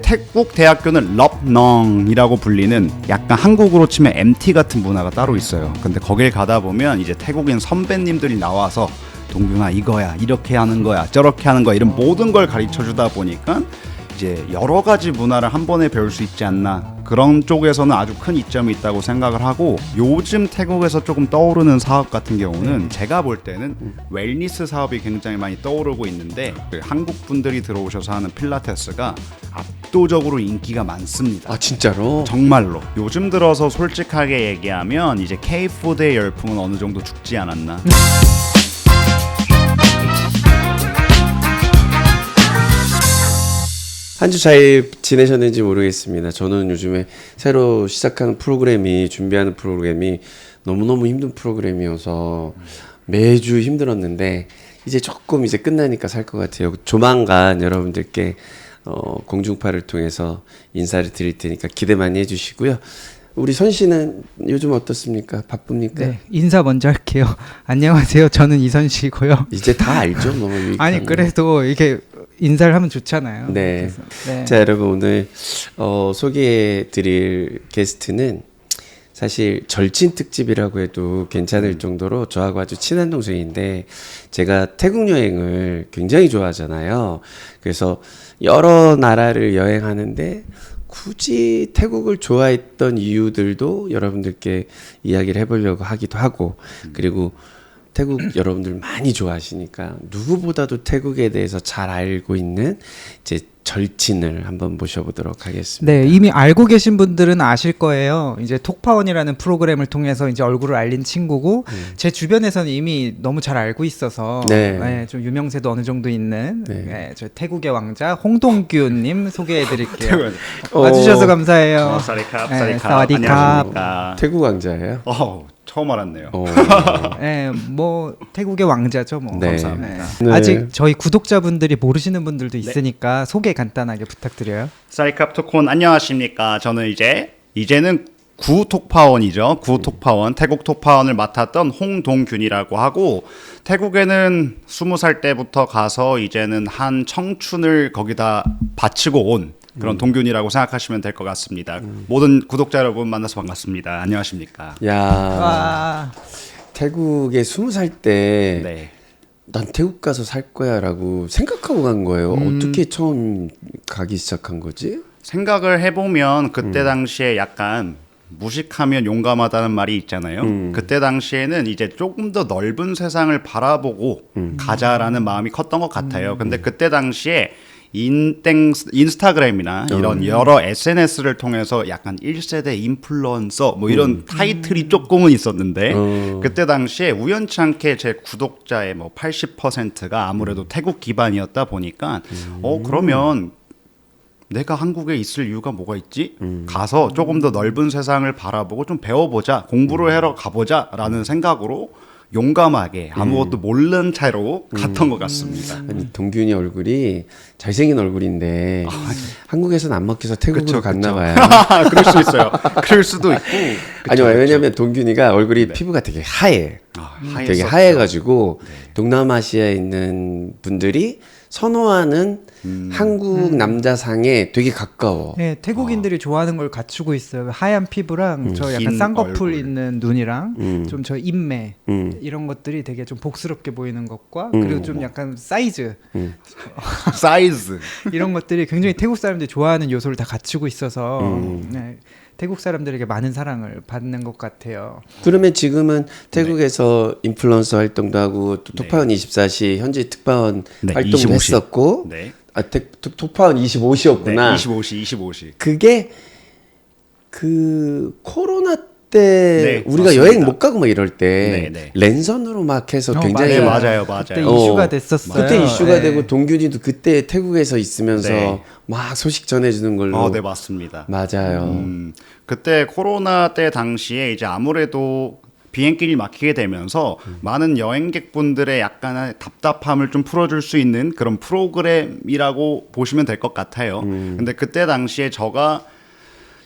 태국 대학교는 럽넝이라고 불리는 약간 한국으로 치면 MT 같은 문화가 따로 있어요. 근데 거길 가다 보면 이제 태국인 선배님들이 나와서 동균아 이거야, 이렇게 하는 거야, 저렇게 하는 거야, 이런 모든 걸 가르쳐 주다 보니까 이제 여러 가지 문화를 한 번에 배울 수 있지 않나, 그런 쪽에서는 아주 큰 이점이 있다고 생각을 하고, 요즘 태국에서 조금 떠오르는 사업 같은 경우는 제가 볼 때는 웰니스 사업이 굉장히 많이 떠오르고 있는데, 그 한국 분들이 들어오셔서 하는 필라테스가 압도적으로 인기가 많습니다. 아 진짜로? 정말로 요즘 들어서 솔직하게 얘기하면 이제 K푸드의 열풍은 어느 정도 죽지 않았나. 한 주 잘 지내셨는지 모르겠습니다. 저는 요즘에 새로 시작하는 준비하는 프로그램이 너무너무 힘든 프로그램이어서 매주 힘들었는데 이제 조금 끝나니까 살 것 같아요. 조만간 여러분들께 공중파를 통해서 인사를 드릴 테니까 기대 많이 해주시고요. 우리 선 씨는 요즘 어떻습니까? 바쁩니까? 네, 인사 먼저 할게요. 안녕하세요. 저는 이선 씨고요. 이제 다 알죠, 뭐. 아니 그래도 이게 인사를 하면 좋잖아요. 네. 그래서, 네. 자, 여러분 오늘 소개해드릴 게스트는 사실 절친 특집이라고 해도 괜찮을 정도로 저하고 아주 친한 동생인데, 제가 태국 여행을 굉장히 좋아하잖아요. 그래서 여러 나라를 여행하는데 굳이 태국을 좋아했던 이유들도 여러분들께 이야기를 해보려고 하기도 하고, 그리고 태국 여러분들 많이 좋아하시니까 누구보다도 태국에 대해서 잘 알고 있는 제 절친을 한번 모셔보도록 하겠습니다. 네, 이미 알고 계신 분들은 아실 거예요. 이제 톡파원이라는 프로그램을 통해서 이제 얼굴을 알린 친구고, 제 주변에서는 이미 너무 잘 알고 있어서 네. 좀 유명세도 어느 정도 있는 네. 저 태국의 왕자 홍동균님 소개해드릴게요. 어, 와주셔서 감사해요. 사리캅, 네, 사리캅. 사와디캅. 안녕하십니까. 태국 왕자예요? 처음 알았네요. 네, 뭐 태국의 왕자죠, 뭐. 네. 감사합니다. 네. 아직 저희 구독자분들이 모르시는 분들도 있으니까 소개 간단하게 부탁드려요. 사리캅 토콘 안녕하십니까. 저는 이제는 구톡파원이죠. 구톡파원, 태국 톡파원을 맡았던 홍동균이라고 하고, 태국에는 20살 때부터 가서 이제는 한 청춘을 거기다 바치고 온 그런 동균이라고 생각하시면 될 것 같습니다. 모든 구독자 여러분 만나서 반갑습니다. 안녕하십니까. 야, 와, 태국에 20살 때 네. 난 태국 가서 살 거야라고 생각하고 간 거예요. 어떻게 처음 가기 시작한 거지? 생각을 해보면 그때 당시에 약간 무식하면 용감하다는 말이 있잖아요. 그때 당시에는 이제 조금 더 넓은 세상을 바라보고 가자라는 마음이 컸던 것 같아요. 근데 그때 당시에 인스타그램이나 이런 여러 SNS를 통해서 약간 1세대 인플루언서 뭐 이런 타이틀이 조금은 있었는데, 그때 당시에 우연치 않게 제 구독자의 뭐 80%가 아무래도 태국 기반이었다 보니까 그러면 내가 한국에 있을 이유가 뭐가 있지? 가서 조금 더 넓은 세상을 바라보고 좀 배워보자, 공부를 하러 가보자 라는 생각으로 용감하게 아무것도 모르는 채로 갔던 것 같습니다. 아니, 동균이 얼굴이 잘생긴 얼굴인데 한국에서는 안 먹혀서 태국으로 갔나 봐요. 그럴 수 있어요. 그럴 수도 있고. 아니, 왜냐면 동균이가 얼굴이 피부가 되게 하얘. 되게 하얘었죠. 하얘가지고 동남아시아에 있는 분들이 선호하는 한국 남자상에 되게 가까워. 네, 태국인들이 좋아하는 걸 갖추고 있어요. 하얀 피부랑 저 약간 긴 쌍꺼풀 얼굴. 있는 눈이랑 좀 저 인매 이런 것들이 되게 좀 복스럽게 보이는 것과 그리고 좀 약간 사이즈 사이즈. 이런 것들이 굉장히 태국 사람들이 좋아하는 요소를 다 갖추고 있어서 네, 태국 사람들에게 많은 사랑을 받는 것 같아요. 그러면 지금은 태국에서 인플루언서 활동도 하고 또 톡파원 24시 현지 특파원 네, 활동도 25시. 했었고, 네. 톡파원 25시였구나. 네, 25시. 그게 그 코로나 때 네, 우리가 맞습니다. 여행 못 가고 막 이럴 때 네, 네. 랜선으로 막 해서 굉장히 맞아요. 그때 어, 이슈가 됐었어요. 그때 이슈가 네. 되고 동균이도 그때 태국에서 있으면서 네. 막 소식 전해주는 걸로. 네, 맞습니다. 맞아요. 그때 코로나 때 당시에 이제 아무래도 비행길이 막히게 되면서 많은 여행객분들의 약간의 답답함을 좀 풀어줄 수 있는 그런 프로그램이라고 보시면 될 것 같아요. 근데 그때 당시에 저가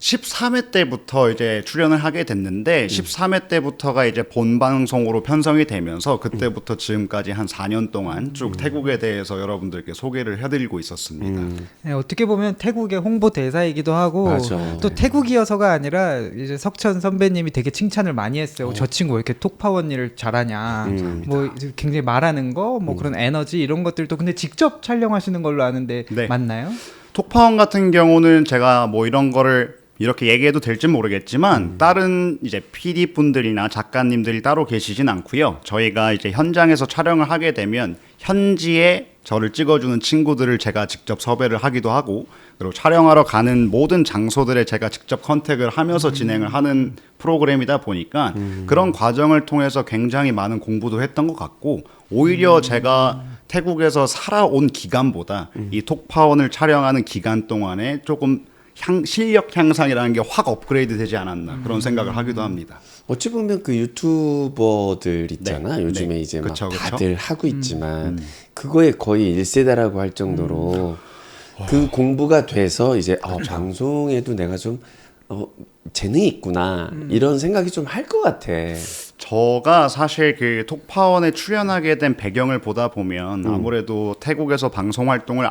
13회 때부터 이제 출연을 하게 됐는데 13회 때부터가 이제 본 방송으로 편성이 되면서 그때부터 지금까지 한 4년 동안 쭉 태국에 대해서 여러분들께 소개를 해드리고 있었습니다. 네, 어떻게 보면 태국의 홍보 대사이기도 하고 맞아. 또 태국이어서가 아니라 이제 석천 선배님이 되게 칭찬을 많이 했어요. 저 친구 왜 이렇게 톡파원 일을 잘하냐. 뭐 굉장히 말하는 거, 뭐 그런 에너지 이런 것들도 근데 직접 촬영하시는 걸로 아는데 네. 맞나요? 톡파원 같은 경우는 제가 뭐 이런 거를 이렇게 얘기해도 될지 모르겠지만 다른 이제 PD 분들이나 작가님들이 따로 계시진 않고요. 저희가 이제 현장에서 촬영을 하게 되면 현지에 저를 찍어주는 친구들을 제가 직접 섭외를 하기도 하고 그리고 촬영하러 가는 모든 장소들에 제가 직접 컨택을 하면서 진행을 하는 프로그램이다 보니까 그런 과정을 통해서 굉장히 많은 공부도 했던 것 같고 오히려 제가 태국에서 살아온 기간보다 이 톡파원을 촬영하는 기간 동안에 조금 실력 향상이라는 게 확 업그레이드 되지 않았나 그런 생각을 하기도 합니다. 어찌 보면 그 유튜버들 있잖아. 네, 요즘에 네. 이제 그쵸, 막 그쵸? 다들 하고 있지만 그거에 거의 1세대라고 할 정도로 그 공부가 돼서 이제 방송에도 내가 좀 재능이 있구나 이런 생각이 좀 할 것 같아. 저가 사실 그 톡파원에 출연하게 된 배경을 보다 보면 아무래도 태국에서 방송 활동을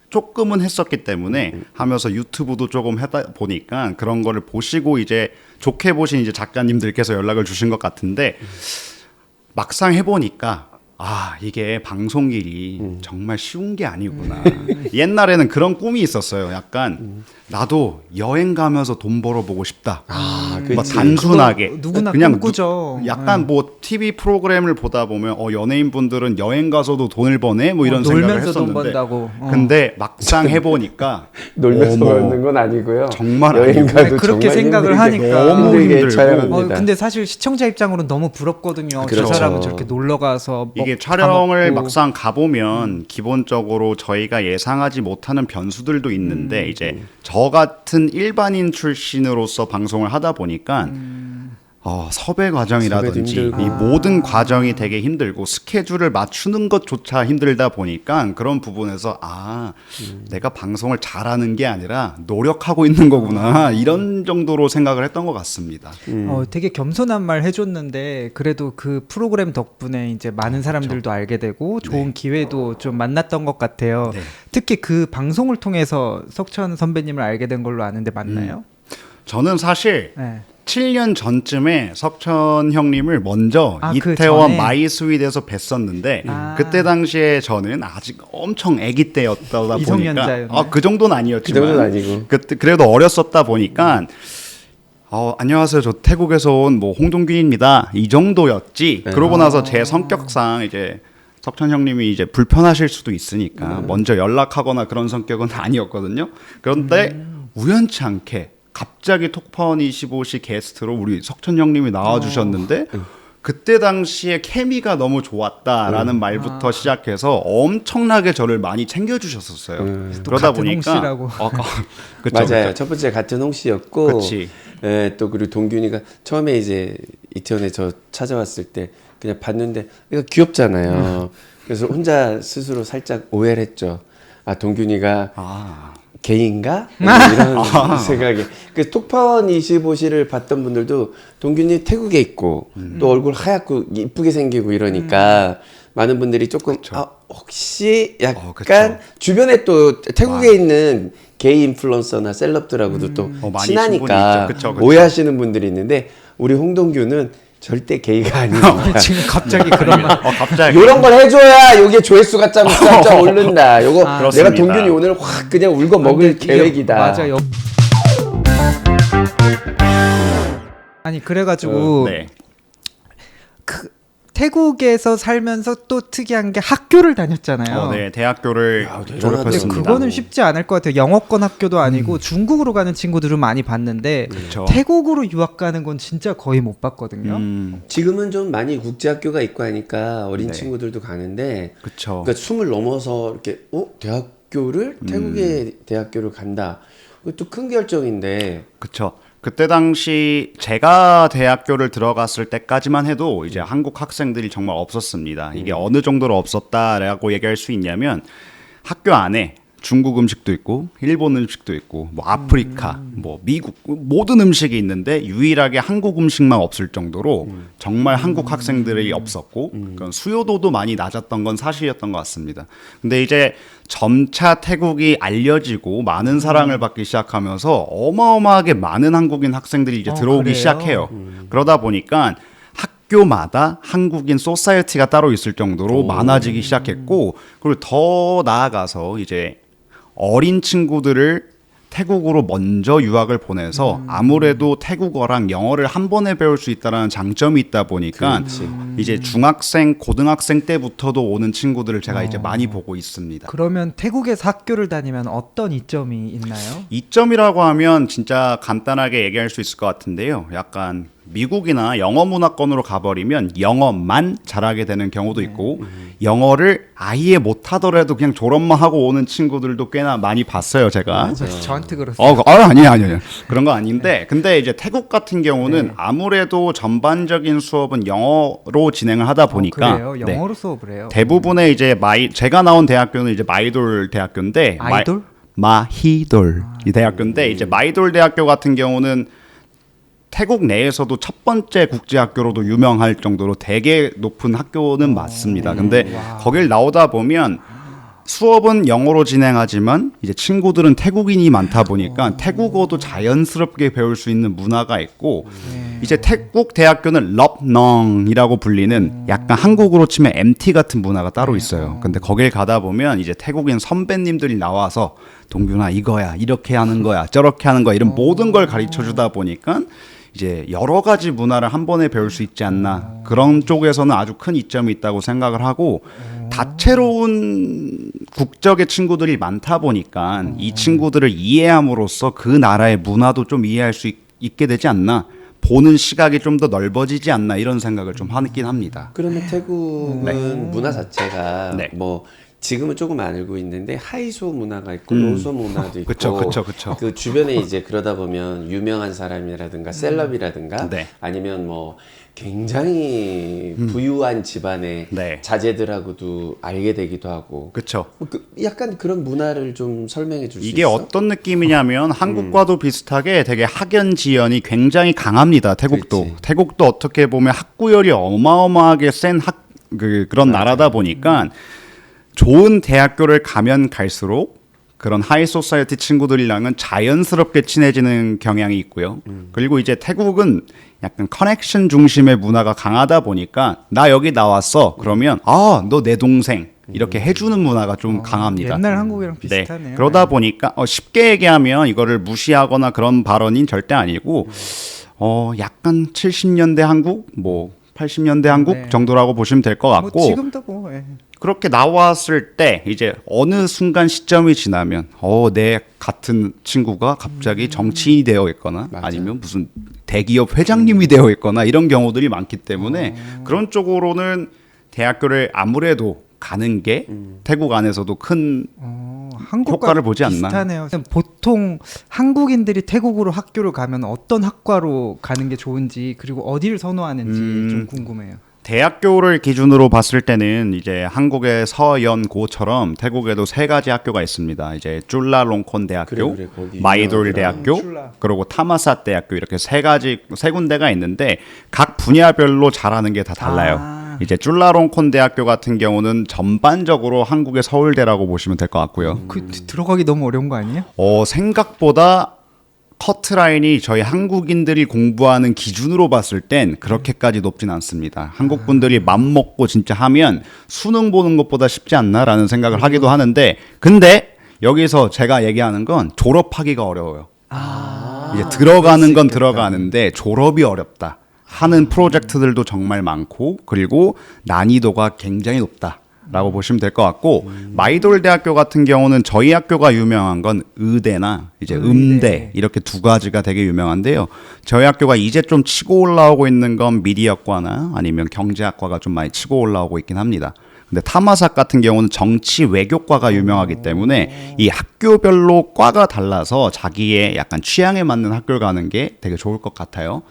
조금은 했었기 때문에 하면서 유튜브도 조금 하다 보니까 그런 거를 보시고 이제 좋게 보신 이제 작가님들께서 연락을 주신 것 같은데 막상 해보니까 이게 방송일이 정말 쉬운 게 아니구나. 옛날에는 그런 꿈이 있었어요. 약간 나도 여행 가면서 돈 벌어보고 싶다. 뭐 그치. 단순하게 그거 누구나 그냥 꿈꾸죠. 약간 뭐 TV 프로그램을 보다 보면 연예인분들은 여행 가서도 돈을 버네 뭐 이런 생각을 놀면서 돈 했었는데 번다고. 근데 막상 해보니까 놀면서 어머, 먹는 건 아니고요. 정말 여행 아니고. 가도 그렇게 정말 생각을 힘들게, 하니까. 너무 힘들게 힘들고. 촬영합니다. 근데 사실 시청자 입장으로는 너무 부럽거든요. 그렇죠. 저 사람은 저렇게 놀러 가서 이게 다 촬영을 먹고. 막상 가보면 기본적으로 저희가 예상하지 못하는 변수들도 있는데 이제 저 같은 일반인 출신으로서 방송을 하다 보니까 섭외 과정이라든지 섭외도 힘들고. 이 모든 과정이 되게 힘들고 스케줄을 맞추는 것조차 힘들다 보니까 그런 부분에서 내가 방송을 잘하는 게 아니라 노력하고 있는 거구나 이런 정도로 생각을 했던 것 같습니다. 되게 겸손한 말 해줬는데 그래도 그 프로그램 덕분에 이제 많은 사람들도 알게 되고 좋은 기회도 좀 만났던 것 같아요. 네. 특히 그 방송을 통해서 석천 선배님을 알게 된 걸로 아는데 맞나요? 저는 사실 네. 7년 전쯤에 석천 형님을 먼저 그 이태원 전에? 마이스윗에서 뵀었는데 그때 당시에 저는 아직 엄청 아기 때였다 보니까 미성년자였네. 그 정도는 아니었지만 그 정도는 아니고. 그때 그래도 어렸었다 보니까 안녕하세요. 저 태국에서 온 뭐 홍동균입니다. 이 정도였지. 그러고 나서 제 성격상 이제 석천 형님이 이제 불편하실 수도 있으니까 먼저 연락하거나 그런 성격은 아니었거든요. 그런데 우연치 않게 갑자기 톡파원 25시 게스트로 우리 석천 형님이 나와주셨는데 그때 당시에 케미가 너무 좋았다라는 말부터 시작해서 엄청나게 저를 많이 챙겨주셨었어요. 그러다 같은 보니까 홍씨라고. 그쵸, 맞아요. 그쵸. 첫 번째 같은 홍 씨였고, 그치. 또 그리고 동균이가 처음에 이제 이태원에 저 찾아왔을 때 그냥 봤는데 얘가 귀엽잖아요. 그래서 혼자 스스로 살짝 오해를 했죠. 동균이가 게이인가? 이런 생각이. 그 톡파원 25시를 봤던 분들도 동균이 태국에 있고 또 얼굴 하얗고 이쁘게 생기고 이러니까 많은 분들이 조금 혹시 약간 그쵸. 주변에 또 태국에 있는 게이 인플루언서나 셀럽들하고도 또 많이 친하니까 친분이 있죠. 그쵸. 오해하시는 분들이 있는데 우리 홍동규는 절대 게이가 아닙니다. 지금 갑자기 그런 말. 갑자기 이런 걸 해줘야 이게 조회수가 짱짱 오른다. 요거 내가 그렇습니다. 동균이 오늘 확 그냥 울고 먹을 계획이다. 맞아요. 아니 그래가지고 네. 태국에서 살면서 또 특이한 게 학교를 다녔잖아요. 네, 대학교를 대단하다. 졸업했습니다. 근데 그거는 쉽지 않을 것 같아요. 영어권 학교도 아니고 중국으로 가는 친구들은 많이 봤는데 그쵸. 태국으로 유학 가는 건 진짜 거의 못 봤거든요. 지금은 좀 많이 국제학교가 있고 하니까 어린 네. 친구들도 가는데 그쵸. 그러니까 20 넘어서 이렇게 대학교를 태국의 대학교를 간다. 그것도 큰 결정인데 그쵸. 그때 당시 제가 대학교를 들어갔을 때까지만 해도 이제 한국 학생들이 정말 없었습니다. 이게 어느 정도로 없었다라고 얘기할 수 있냐면 학교 안에 중국 음식도 있고 일본 음식도 있고 뭐 아프리카 뭐 미국 모든 음식이 있는데 유일하게 한국 음식만 없을 정도로 정말 한국 학생들이 없었고 그런 수요도도 많이 낮았던 건 사실이었던 것 같습니다. 근데 이제 점차 태국이 알려지고 많은 사랑을 받기 시작하면서 어마어마하게 많은 한국인 학생들이 이제 들어오기 그래요? 시작해요. 그러다 보니까 학교마다 한국인 소사이어티가 따로 있을 정도로 많아지기 시작했고, 그리고 더 나아가서 이제 어린 친구들을 태국으로 먼저 유학을 보내서 아무래도 태국어랑 영어를 한 번에 배울 수 있다는 장점이 있다 보니까 이제 중학생, 고등학생 때부터도 오는 친구들을 제가 이제 많이 보고 있습니다. 그러면 태국에서 학교를 다니면 어떤 이점이 있나요? 이점이라고 하면 진짜 간단하게 얘기할 수 있을 것 같은데요. 약간 미국이나 영어 문화권으로 가버리면 영어만 잘하게 되는 경우도 있고 영어를 아예 못하더라도 그냥 졸업만 하고 오는 친구들도 꽤나 많이 봤어요, 제가. 저한테 그렇어요. 아니에요. 그런 거 아닌데 근데 이제 태국 같은 경우는 아무래도 전반적인 수업은 영어로 진행을 하다 보니까 그래요? 영어로 수업을 해요? 대부분의 이제 제가 나온 대학교는 이제 마이돌 대학교인데 아이돌? 마히돌 이 대학교인데 이제 마이돌 대학교 같은 경우는 태국 내에서도 첫 번째 국제학교로도 유명할 정도로 되게 높은 학교는 맞습니다. 근데 거길 나오다 보면 수업은 영어로 진행하지만 이제 친구들은 태국인이 많다 보니까 태국어도 자연스럽게 배울 수 있는 문화가 있고 이제 태국 대학교는 럽농이라고 불리는 약간 한국으로 치면 MT 같은 문화가 따로 있어요. 근데 거길 가다 보면 이제 태국인 선배님들이 나와서 동균아 이거야 이렇게 하는 거야 저렇게 하는 거야 이런 모든 걸 가르쳐 주다 보니까 이제 여러 가지 문화를 한 번에 배울 수 있지 않나 그런 쪽에서는 아주 큰 이점이 있다고 생각을 하고 다채로운 국적의 친구들이 많다 보니까 이 친구들을 이해함으로써 그 나라의 문화도 좀 이해할 수 있게 되지 않나 보는 시각이 좀 더 넓어지지 않나 이런 생각을 좀 하긴 합니다. 그러면 태국은 문화 자체가 네. 뭐 지금은 조금 알고 있는데 하이소 문화가 있고 로소 문화도 있고 그쵸. 그 주변에 이제 그러다 보면 유명한 사람이라든가 셀럽이라든가 네. 아니면 뭐 굉장히 부유한 집안의 네. 자제들하고도 알게 되기도 하고 그렇죠. 약간 그런 문화를 좀 설명해 줄 수 이게 있어? 어떤 느낌이냐면 한국과도 비슷하게 되게 학연 지연이 굉장히 강합니다. 태국도. 그렇지. 태국도 어떻게 보면 학구열이 어마어마하게 센 그런 나라다 보니까 좋은 대학교를 가면 갈수록 그런 하이소사이어티 친구들이랑은 자연스럽게 친해지는 경향이 있고요. 그리고 이제 태국은 약간 커넥션 중심의 문화가 강하다 보니까 나 여기 나왔어. 그러면 너 내 동생 이렇게 해주는 문화가 좀 강합니다. 옛날 한국이랑 비슷하네요. 그러다 보니까 쉽게 얘기하면 이거를 무시하거나 그런 발언인 절대 아니고 약간 70년대 한국 뭐 80년대 한국 정도라고 보시면 될 것 같고 지금도 뭐 그렇게 나왔을 때 이제 어느 순간 시점이 지나면 내 같은 친구가 갑자기 정치인이 되어 있거나 아니면 무슨 대기업 회장님이 되어 있거나 이런 경우들이 많기 때문에 그런 쪽으로는 대학교를 아무래도 가는 게 태국 안에서도 큰 한국과 효과를 보지 않나. 비슷하네요. 보통 한국인들이 태국으로 학교를 가면 어떤 학과로 가는 게 좋은지 그리고 어디를 선호하는지 좀 궁금해요. 대학교를 기준으로 봤을 때는 이제 한국의 서연고처럼 태국에도 세 가지 학교가 있습니다. 이제 쫄라롱콘 대학교, 그래, 거기 마이돌 유명하더라. 대학교, 그리고 타마삿 대학교 이렇게 세 군데가 있는데 각 분야별로 잘하는 게 다 달라요. 이제 쫄라롱콘 대학교 같은 경우는 전반적으로 한국의 서울대라고 보시면 될 것 같고요. 들어가기 너무 어려운 거 아니에요? 생각보다 커트라인이 저희 한국인들이 공부하는 기준으로 봤을 땐 그렇게까지 높진 않습니다. 한국 분들이 맘먹고 진짜 하면 수능 보는 것보다 쉽지 않나라는 생각을 하기도 하는데 근데 여기서 제가 얘기하는 건 졸업하기가 어려워요. 이제 들어가는 건 들어가는데 졸업이 어렵다. 하는 프로젝트들도 정말 많고 그리고 난이도가 굉장히 높다. 라고 보시면 될 것 같고 마이돌 대학교 같은 경우는 저희 학교가 유명한 건 의대나 이제 음대 이렇게 두 가지가 되게 유명한데요. 저희 학교가 이제 좀 치고 올라오고 있는 건 미디어과나 아니면 경제학과가 좀 많이 치고 올라오고 있긴 합니다. 근데 타마삭 같은 경우는 정치 외교과가 유명하기 때문에 이 학교별로 과가 달라서 자기의 약간 취향에 맞는 학교를 가는 게 되게 좋을 것 같아요.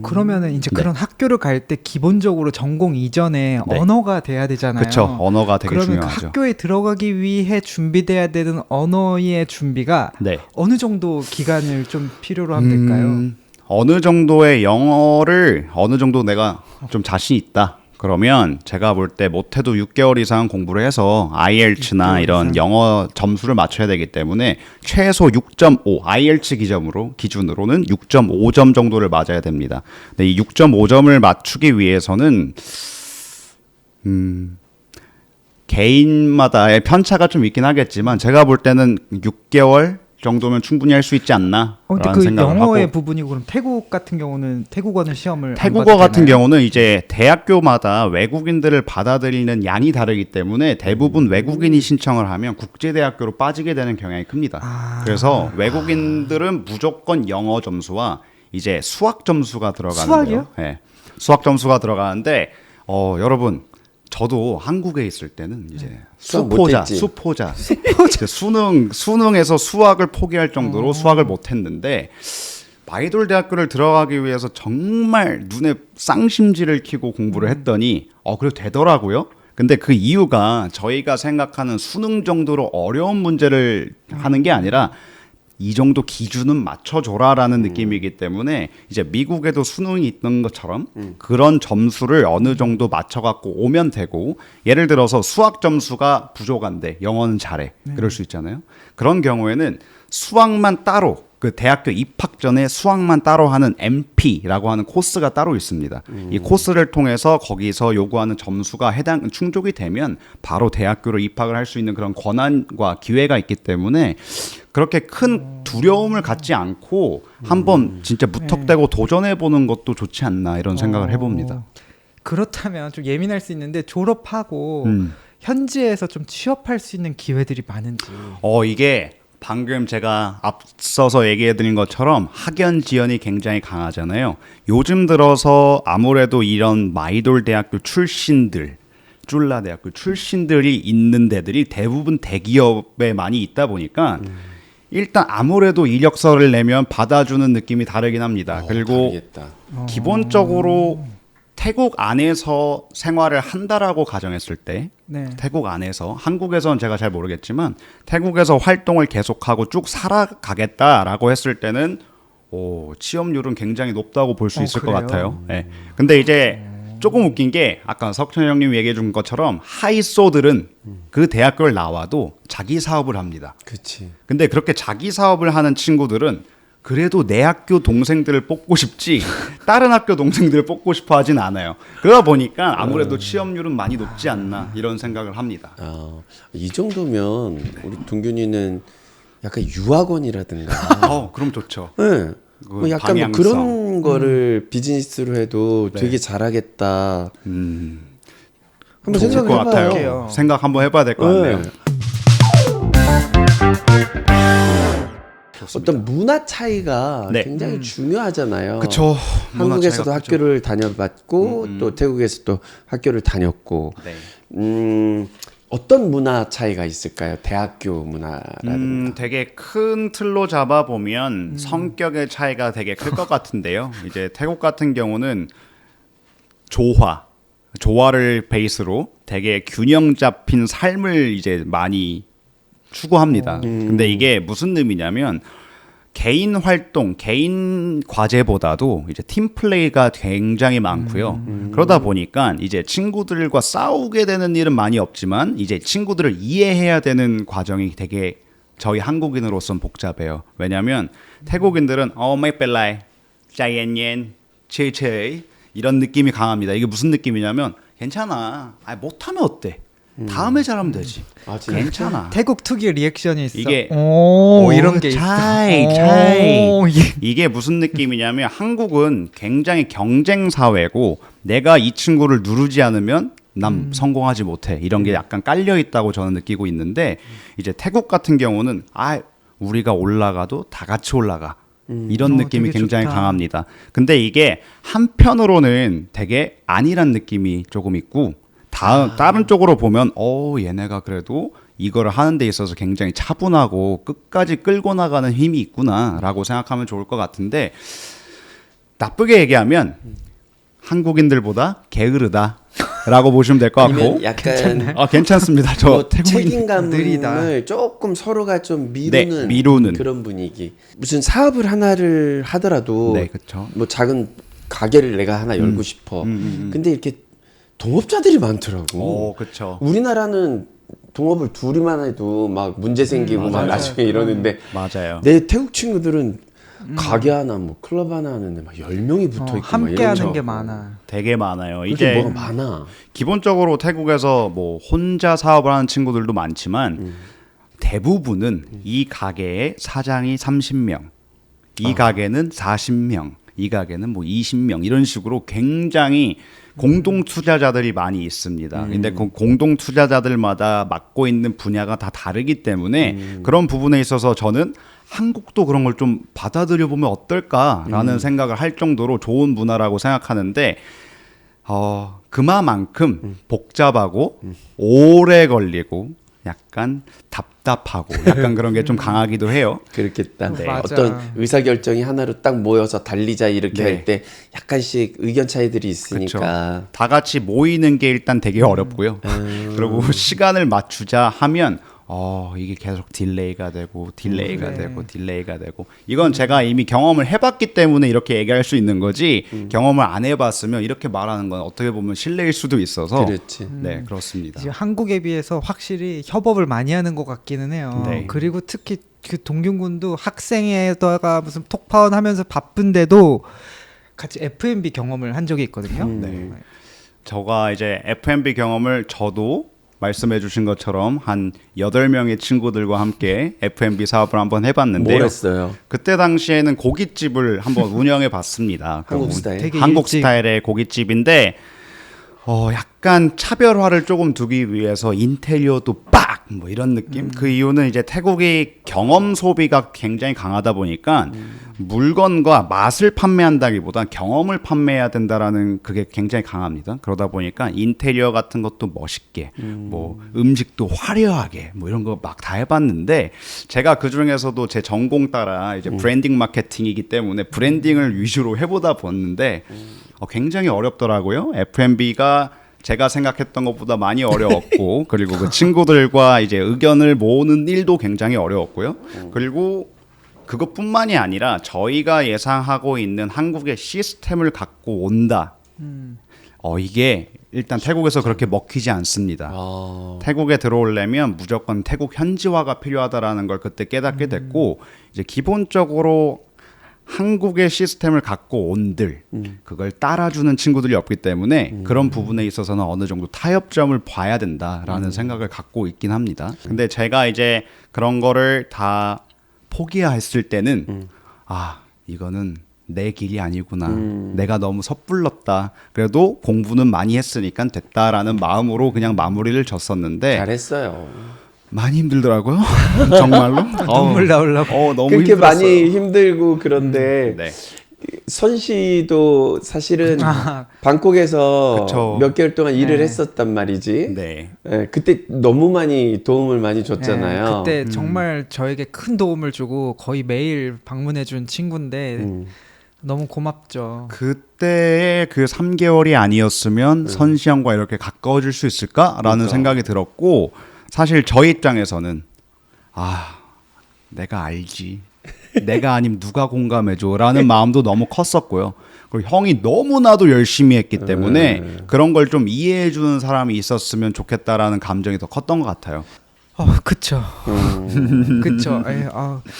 그러면은 이제 네. 그런 학교를 갈 때 기본적으로 전공 이전에 네. 언어가 돼야 되잖아요. 그렇죠. 언어가 되게 그러면 그 중요하죠. 학교에 들어가기 위해 준비돼야 되는 언어의 준비가 네. 어느 정도 기간을 좀 필요로 하면 될까요? 어느 정도의 영어를 어느 정도 내가 좀 자신 있다. 그러면 제가 볼 때 못해도 6개월 이상 공부를 해서 IELTS나 6개월 이런 이상? 영어 점수를 맞춰야 되기 때문에 최소 6.5 IELTS 기준으로는 6.5점 정도를 맞아야 됩니다. 근데 이 6.5점을 맞추기 위해서는 개인마다의 편차가 좀 있긴 하겠지만 제가 볼 때는 6개월 정도면 충분히 할 수 있지 않나 근데 라는 그 생각을 영어의 하고 부분이고 그럼 태국 같은 경우는 태국어는 시험을 안 태국어 봐도 같은 되나요? 경우는 이제 대학교마다 외국인들을 받아들이는 양이 다르기 때문에 대부분 외국인이 신청을 하면 국제대학교로 빠지게 되는 경향이 큽니다. 그래서 외국인들은 무조건 영어 점수와 이제 수학 점수가 들어가는데요. 수학이요? 네. 수학 점수가 들어가는데 여러분 저도 한국에 있을 때는 이제 수학 수포자, 못했지. 수포자, 이제 수능에서 수학을 포기할 정도로 수학을 못했는데 마이돌 대학교를 들어가기 위해서 정말 눈에 쌍심지를 켜고 공부를 했더니 그래도 되더라고요. 근데 그 이유가 저희가 생각하는 수능 정도로 어려운 문제를 하는 게 아니라 이 정도 기준은 맞춰줘라라는 느낌이기 때문에 이제 미국에도 수능이 있는 것처럼 그런 점수를 어느 정도 맞춰갖고 오면 되고 예를 들어서 수학 점수가 부족한데 영어는 잘해 그럴 수 있잖아요. 그런 경우에는 수학만 따로 그 대학교 입학 전에 수학만 따로 하는 MP라고 하는 코스가 따로 있습니다. 이 코스를 통해서 거기서 요구하는 점수가 충족이 되면 바로 대학교로 입학을 할 수 있는 그런 권한과 기회가 있기 때문에 그렇게 큰 두려움을 갖지 않고 한번 진짜 무턱대고 도전해 보는 것도 좋지 않나 이런 생각을 해봅니다. 그렇다면 좀 예민할 수 있는데 졸업하고 음. 현지에서 좀 취업할 수 있는 기회들이 많은지. 이게 방금 제가 앞서서 얘기해드린 것처럼 학연 지연이 굉장히 강하잖아요. 요즘 들어서 아무래도 이런 마이돌 대학교 출신들, 쫄라 대학교 출신들이 있는 데들이 대부분 대기업에 많이 있다 보니까 일단 아무래도 이력서를 내면 받아주는 느낌이 다르긴 합니다. 그리고 다르겠다. 기본적으로 태국 안에서 생활을 한다라고 가정했을 때 네. 태국 안에서 한국에서는 제가 잘 모르겠지만 태국에서 활동을 계속하고 쭉 살아가겠다라고 했을 때는 취업률은 굉장히 높다고 볼 수 있을 것 그래요? 같아요. 네. 근데 이제 조금 웃긴 게 아까 석천 형님 얘기해 준 것처럼 하이소들은 그 대학교를 나와도 자기 사업을 합니다. 그렇지. 근데 그렇게 자기 사업을 하는 친구들은 그래도 내 학교 동생들을 뽑고 싶지 다른 학교 동생들을 뽑고 싶어 하진 않아요. 그러다 보니까 아무래도 취업률은 많이 높지 않나 이런 생각을 합니다. 이 정도면 우리 동균이는 약간 유학원이라든가. 그럼 좋죠. 네. 그 뭐 약간 뭐 방향성. 그런 거를 비즈니스로 해도 네. 되게 잘하겠다. 한번 좋을 것 생각해봐요. 같아요. 생각 한번 해봐야 될 것 같네요. 네. 어떤 문화 차이가 네. 굉장히 중요하잖아요. 그쵸. 문화 한국에서도 차이가 크죠. 학교를 다녀봤고 또 태국에서 또 학교를 다녔고 네. 어떤 문화 차이가 있을까요? 대학교 문화라든가. 되게 큰 틀로 잡아보면 성격의 차이가 되게 클 것 같은데요. 이제 태국 같은 경우는 조화를 베이스로 되게 균형 잡힌 삶을 이제 많이 추구합니다. 근데 이게 무슨 의미냐면 개인 활동, 개인 과제보다도 이제 팀 플레이가 굉장히 많고요. 그러다 보니까 이제 친구들과 싸우게 되는 일은 많이 없지만 이제 친구들을 이해해야 되는 과정이 되게 저희 한국인으로서는 복잡해요. 왜냐하면 태국인들은 mấy bên này, 짜이엔옌, chơi 이런 느낌이 강합니다. 이게 무슨 느낌이냐면 괜찮아, 못하면 어때? 다음에 잘하면 되지. 진짜? 괜찮아. 태국 특유의 리액션이 있어. 이게 이런 게 있어. 차이. 이게 무슨 느낌이냐면 한국은 굉장히 경쟁 사회고 내가 이 친구를 누르지 않으면 난 성공하지 못해. 이런 게 약간 깔려 있다고 저는 느끼고 있는데 이제 태국 같은 경우는 우리가 올라가도 다 같이 올라가. 이런 느낌이 되게 굉장히 좋다. 강합니다. 근데 이게 한편으로는 되게 아니란 느낌이 조금 있고 다른 쪽으로 보면 얘네가 그래도 이거를 하는 데 있어서 굉장히 차분하고 끝까지 끌고 나가는 힘이 있구나라고 생각하면 좋을 것 같은데 나쁘게 얘기하면 한국인들보다 게으르다라고 보시면 될 것 아니면 같고 약간 괜찮습니다. 저 뭐 태국인 책임감을 느리다. 조금 서로가 좀 네, 미루는, 미루는. 그런 분위기. 무슨 사업을 하나를 하더라도 네, 그쵸. 뭐 작은 가게를 내가 하나 열고 싶어. 근데 이렇게 동업자들이 많더라고. 그렇죠. 우리나라는 동업을 둘이만 해도 막 문제 생기고 막 맞아요. 나중에 이러는데 맞아요. 내 태국 친구들은 가게 하나 뭐 클럽 하나 하는데 막 10명이 붙어 있고 막 함께 이런 하는 게 거. 많아. 되게 많아요. 그게 이제 뭐가 많아. 기본적으로 태국에서 뭐 혼자 사업을 하는 친구들도 많지만 대부분은 이 가게의 사장이 30명, 이 가게는 40명, 이 가게는 뭐 20명 이런 식으로 굉장히 공동 투자자들이 많이 있습니다. 근데 그 공동 투자자들마다 맡고 있는 분야가 다 다르기 때문에 그런 부분에 있어서 저는 한국도 그런 걸 좀 받아들여 보면 어떨까라는 생각을 할 정도로 좋은 문화라고 생각하는데 그만큼 복잡하고 오래 걸리고 약간 답답하고 약간 그런 게 좀 강하기도 해요. 그렇겠다. 네. 맞아. 어떤 의사결정이 하나로 딱 모여서 달리자 이렇게 네. 할 때 약간씩 의견 차이들이 그쵸. 있으니까. 다 같이 모이는 게 일단 되게 어렵고요. 그리고 시간을 맞추자 하면 이게 계속 딜레이가 되고 딜레이가 그래. 되고 딜레이가 되고 이건 제가 이미 경험을 해봤기 때문에 이렇게 얘기할 수 있는 거지 경험을 안 해봤으면 이렇게 말하는 건 어떻게 보면 실례일 수도 있어서 그렇지. 네 그렇습니다. 이제 한국에 비해서 확실히 협업을 많이 하는 것 같기는 해요. 네. 그리고 특히 그 동균군도 학생에다가 무슨 톡파원 하면서 바쁜데도 같이 F&B 경험을 한 적이 있거든요. 네. 저가 이제 F&B 경험을 저도 말씀해 주신 것처럼 한 8명의 친구들과 함께 F&B 사업을 한번 해봤는데요. 뭘 했어요? 그때 당시에는 고깃집을 한번 운영해 봤습니다. 한국 스타일? 되게 한국 일찍- 스타일의 고깃집인데 약간 차별화를 조금 두기 위해서 인테리어도 빡 뭐 이런 느낌. 그 이유는 이제 태국이 경험 소비가 굉장히 강하다 보니까 물건과 맛을 판매한다기보다 경험을 판매해야 된다라는 그게 굉장히 강합니다. 그러다 보니까 인테리어 같은 것도 멋있게, 뭐 음식도 화려하게, 뭐 이런 거 막 다 해봤는데 제가 그 중에서도 제 전공 따라 이제 브랜딩 마케팅이기 때문에 브랜딩을 위주로 해보다 봤는데 굉장히 어렵더라고요. F&B가 제가 생각했던 것보다 많이 어려웠고 그리고 그 친구들과 이제 의견을 모으는 일도 굉장히 어려웠고요. 그리고 그것뿐만이 아니라 저희가 예상하고 있는 한국의 시스템을 갖고 온다. 이게 일단 태국에서 그렇게 먹히지 않습니다. 태국에 들어오려면 무조건 태국 현지화가 필요하다라는 걸 그때 깨닫게 됐고 이제 기본적으로 한국의 시스템을 갖고 온들 그걸 따라주는 친구들이 없기 때문에 그런 부분에 있어서는 어느 정도 타협점을 봐야 된다라는 생각을 갖고 있긴 합니다. 근데 제가 이제 그런 거를 다 포기했을 때는 이거는 내 길이 아니구나. 내가 너무 섣불렀다. 그래도 공부는 많이 했으니까 됐다라는 마음으로 그냥 마무리를 졌었는데 잘했어요. 많이 힘들더라고요. 정말로. 눈물 나오려고. 너무 그렇게 힘들었어요. 많이 힘들고 그런데 네. 선 씨도 사실은 방콕에서 그쵸. 몇 개월 동안 일을 네. 했었단 말이지. 네. 예, 그때 너무 많이 도움을 많이 줬잖아요. 네, 그때 정말 저에게 큰 도움을 주고 거의 매일 방문해준 친구인데 너무 고맙죠. 그때의 그 3개월이 아니었으면 선시 형과 이렇게 가까워질 수 있을까라는 그러니까. 생각이 들었고 사실 저희 입장에서는 내가 알지. 내가 아니면 누가 공감해줘라는 마음도 너무 컸었고요. 그리고 형이 너무나도 열심히 했기 때문에 그런 걸 좀 이해해주는 사람이 있었으면 좋겠다라는 감정이 더 컸던 것 같아요. 그쵸. 그쵸.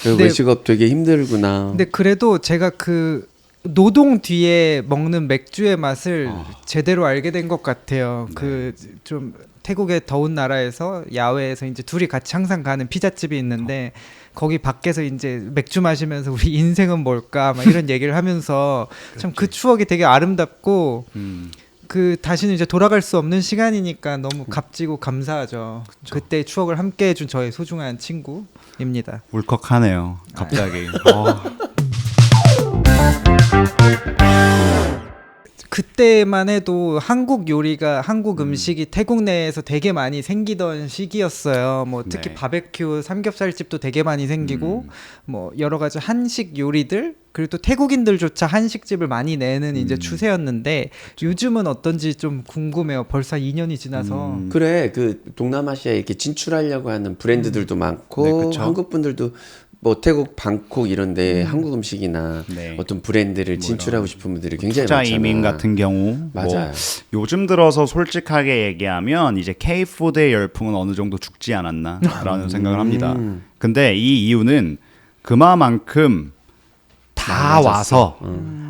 그 외식업 되게 힘들구나. 근데 그래도 제가 그 노동 뒤에 먹는 맥주의 맛을 제대로 알게 된 것 같아요. 그 좀 태국의 더운 나라에서 야외에서 이제 둘이 같이 항상 가는 피자집이 있는데 거기 밖에서 이제 맥주 마시면서 우리 인생은 뭘까 막 이런 얘기를 하면서 참 그 추억이 되게 아름답고 그 다시는 이제 돌아갈 수 없는 시간이니까 너무 값지고 감사하죠. 그때 추억을 함께 해준 저의 소중한 친구입니다. 울컥하네요. 갑자기. 그때만 해도 한국 요리가 한국 음식이 태국 내에서 되게 많이 생기던 시기였어요. 뭐 특히 네. 바베큐 삼겹살집도 되게 많이 생기고 뭐 여러 가지 한식 요리들 그리고 또 태국인들조차 한식집을 많이 내는 이제 추세였는데 요즘은 어떤지 좀 궁금해요. 벌써 2년이 지나서. 그래 그 동남아시아에 이렇게 진출하려고 하는 브랜드들도 많고 네, 그쵸. 한국 분들도 뭐 태국 방콕 이런데 한국 음식이나 네. 어떤 브랜드를 진출하고 싶은 분들이 굉장히 투자 많잖아. 이민 같은 경우 맞아요. 요즘 들어서 솔직하게 얘기하면 이제 K푸드의 열풍은 어느 정도 죽지 않았나라는 생각을 합니다. 근데 이 이유는 그만큼 다 와서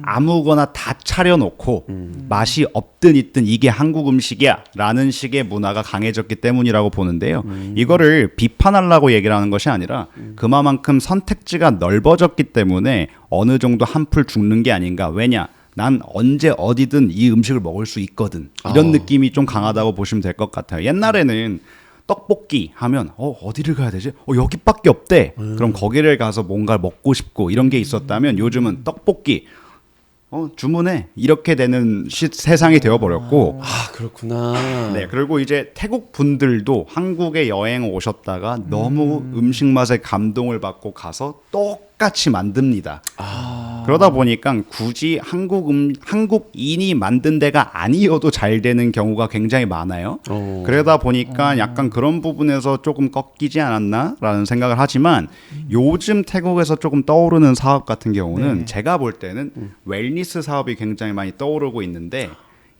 아무거나 다 차려놓고 맛이 없든 있든 이게 한국 음식이야 라는 식의 문화가 강해졌기 때문이라고 보는데요. 이거를 비판하려고 얘기를 하는 것이 아니라 그만큼 선택지가 넓어졌기 때문에 어느 정도 한풀 죽는 게 아닌가. 왜냐? 난 언제 어디든 이 음식을 먹을 수 있거든. 이런 느낌이 좀 강하다고 보시면 될 것 같아요. 옛날에는 떡볶이 하면 어디를 가야 되지? 여기밖에 없대. 그럼 거기를 가서 뭔가 먹고 싶고 이런 게 있었다면 요즘은 떡볶이 주문해 이렇게 되는 세상이 되어버렸고 아 그렇구나. 네 그리고 이제 태국 분들도 한국에 여행 오셨다가 너무 음식 맛에 감동을 받고 가서 똑같이 만듭니다. 그러다 보니까 굳이 한국인이 만든 데가 아니어도 잘 되는 경우가 굉장히 많아요. 그러다 보니까 약간 그런 부분에서 조금 꺾이지 않았나라는 생각을 하지만 요즘 태국에서 조금 떠오르는 사업 같은 경우는 제가 볼 때는 웰니스 사업이 굉장히 많이 떠오르고 있는데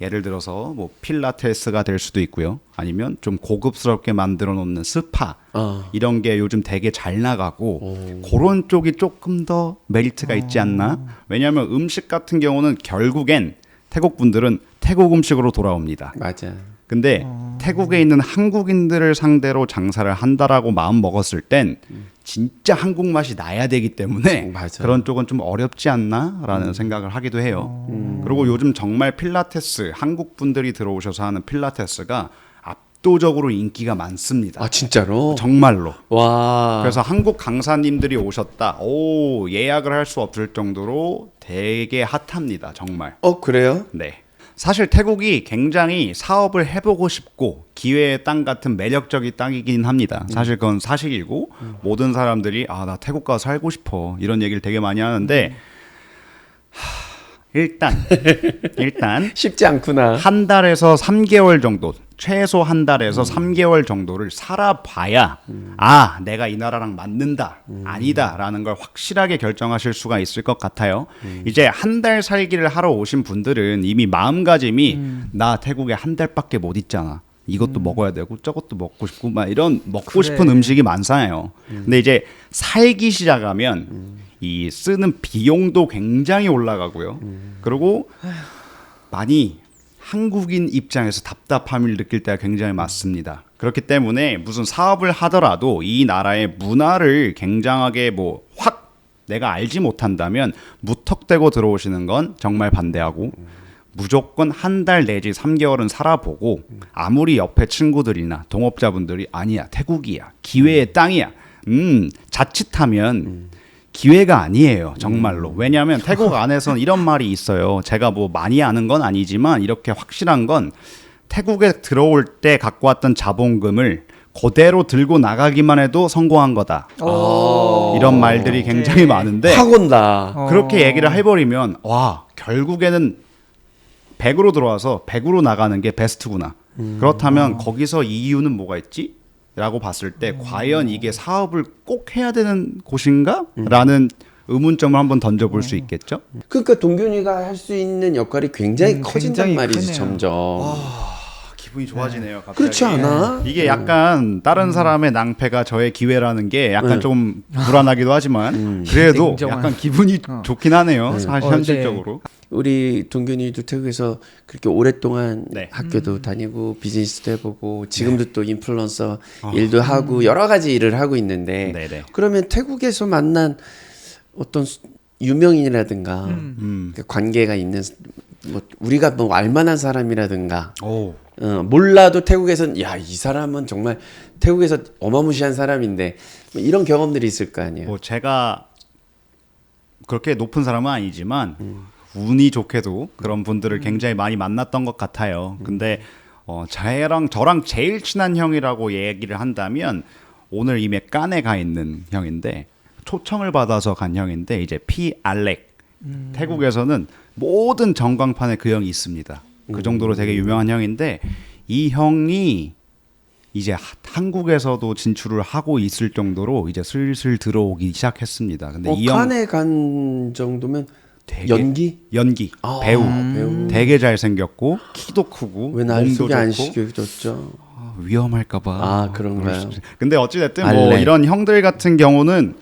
예를 들어서 뭐 필라테스가 될 수도 있고요. 아니면 좀 고급스럽게 만들어 놓는 스파 이런 게 요즘 되게 잘 나가고 그런 쪽이 조금 더 메리트가 있지 않나? 왜냐하면 음식 같은 경우는 결국엔 태국 분들은 태국 음식으로 돌아옵니다. 맞아. 근데 태국에 있는 한국인들을 상대로 장사를 한다라고 마음 먹었을 땐 진짜 한국 맛이 나야 되기 때문에 맞아. 그런 쪽은 좀 어렵지 않나라는 생각을 하기도 해요. 그리고 요즘 정말 필라테스 한국 분들이 들어오셔서 하는 필라테스가 압도적으로 인기가 많습니다. 아 진짜로? 정말로. 와. 그래서 한국 강사님들이 오셨다. 예약을 할 수 없을 정도로 되게 핫합니다. 정말. 그래요? 네. 사실 태국이 굉장히 사업을 해보고 싶고 기회의 땅 같은 매력적인 땅이긴 합니다. 사실 그건 사실이고 모든 사람들이 나 태국 가서 살고 싶어 이런 얘기를 되게 많이 하는데 일단 쉽지 않구나. 한 달에서 3개월 정도 최소 한 달에서 3개월 정도를 살아봐야 내가 이 나라랑 맞는다 아니다라는 걸 확실하게 결정하실 수가 있을 것 같아요. 이제 한 달 살기를 하러 오신 분들은 이미 마음가짐이 나 태국에 한 달밖에 못 있잖아. 이것도 먹어야 되고 저것도 먹고 싶고 막 이런 먹고 싶은 음식이 많잖아요. 근데 이제 살기 시작하면 이 쓰는 비용도 굉장히 올라가고요. 그리고 많이 한국인 입장에서 답답함을 느낄 때가 굉장히 많습니다. 그렇기 때문에 무슨 사업을 하더라도 이 나라의 문화를 굉장하게 확 내가 알지 못한다면 무턱대고 들어오시는 건 정말 반대하고 무조건 한 달 내지 3개월은 살아보고 아무리 옆에 친구들이나 동업자분들이 아니야 태국이야 기회의 땅이야 자칫하면 기회가 아니에요 정말로. 왜냐하면 태국 안에서는 이런 말이 있어요. 제가 많이 아는 건 아니지만 이렇게 확실한 건 태국에 들어올 때 갖고 왔던 자본금을 그대로 들고 나가기만 해도 성공한 거다. 이런 말들이 굉장히 많은데 확 온다. 그렇게 얘기를 해버리면 결국에는 100으로 들어와서 100으로 나가는 게 베스트구나. 그렇다면 거기서 이유는 뭐가 있지? 라고 봤을 때 과연 이게 사업을 꼭 해야 되는 곳인가? 라는 의문점을 한번 던져볼 수 있겠죠? 그러니까 동균이가 할 수 있는 역할이 굉장히 커진단 굉장히 말이지 크네요. 점점. 기분이 좋아지네요. 갑자기. 그렇지 않아? 이게 약간 다른 사람의 낭패가 저의 기회라는 게 약간 좀 불안하기도 하지만 그래도 냉정한. 약간 기분이 좋긴 하네요. 사실 네. 현실적으로. 우리 동균이도 태국에서 그렇게 오랫동안 네. 학교도 다니고 비즈니스도 해보고 지금도 또 인플루언서 일도 하고 여러 가지 일을 하고 있는데 네네. 그러면 태국에서 만난 어떤 유명인이라든가 그 관계가 있는 우리가 알만한 사람이라든가 오. 몰라도 태국에선 이 사람은 정말 태국에서 어마무시한 사람인데 이런 경험들이 있을 거 아니에요. 제가 그렇게 높은 사람은 아니지만 운이 좋게도 그런 분들을 굉장히 많이 만났던 것 같아요. 근데 저랑 제일 친한 형이라고 얘기를 한다면 오늘 이미 깐에 가 있는 형인데 초청을 받아서 간 형인데 이제 피 알렉 태국에서는 모든 전광판에 그 형이 있습니다. 그 정도로 되게 유명한 형인데 이 형이 이제 한국에서도 진출을 하고 있을 정도로 이제 슬슬 들어오기 시작했습니다. 근데 이 형 칸에 간 정도면 되게 연기? 배우 배우. 되게 잘생겼고 키도 크고 왜 날 몸도 소개 안 좋고 시켜줬죠? 위험할까봐. 아, 그런가요? 근데 어찌됐든 뭐 알레. 이런 형들 같은 경우는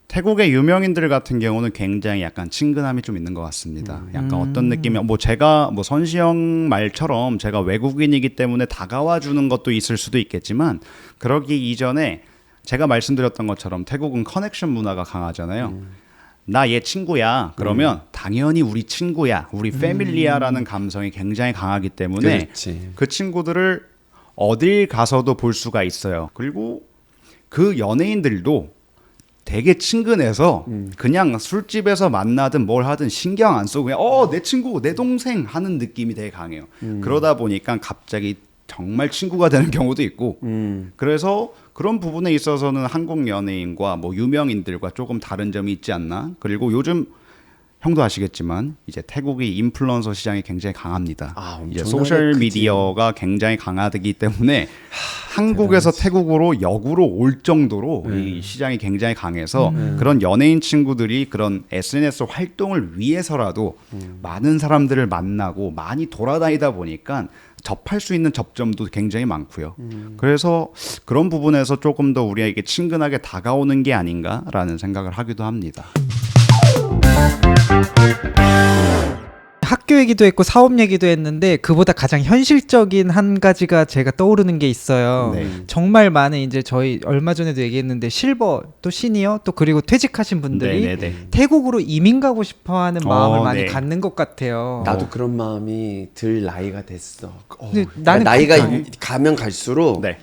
태국의 유명인들 같은 경우는 굉장히 약간 친근함이 좀 있는 것 같습니다. 약간 어떤 느낌이 뭐 제가 뭐 선시형 말처럼 제가 외국인이기 때문에 다가와 주는 것도 있을 수도 있겠지만 그러기 이전에 제가 말씀드렸던 것처럼 태국은 커넥션 문화가 강하잖아요. 나 얘 친구야. 그러면 당연히 우리 친구야. 우리 패밀리야라는 감성이 굉장히 강하기 때문에 그렇지. 그 친구들을 어딜 가서도 볼 수가 있어요. 그리고 그 연예인들도 되게 친근해서 그냥 술집에서 만나든 뭘 하든 신경 안 쓰고 그냥 내 친구, 내 동생 하는 느낌이 되게 강해요. 그러다 보니까 갑자기 정말 친구가 되는 경우도 있고 그래서 그런 부분에 있어서는 한국 연예인과 뭐 유명인들과 조금 다른 점이 있지 않나. 그리고 요즘 형도 아시겠지만 이제 태국이 인플루언서 시장이 굉장히 강합니다. 이제 소셜 미디어가 굉장히 강하기 때문에 한국에서 태국으로 역으로 올 정도로 이 시장이 굉장히 강해서 그런 연예인 친구들이 그런 SNS 활동을 위해서라도 많은 사람들을 만나고 많이 돌아다니다 보니까 접할 수 있는 접점도 굉장히 많고요. 그래서 그런 부분에서 조금 더 우리에게 친근하게 다가오는 게 아닌가라는 생각을 하기도 합니다. 학교 얘기도 했고 사업 얘기도 했는데 그보다 가장 현실적인 한 가지가 제가 떠오르는 게 있어요. 네. 정말 많은 이제 저희 얼마 전에도 얘기했는데 실버 또 시니어 또 그리고 퇴직하신 분들이 네네네. 태국으로 이민 가고 싶어하는 마음을 많이 네. 갖는 것 같아요. 나도 그런 마음이 들 나이가 됐어. 근데 나는 나이가 그렇게 가면 갈수록 네.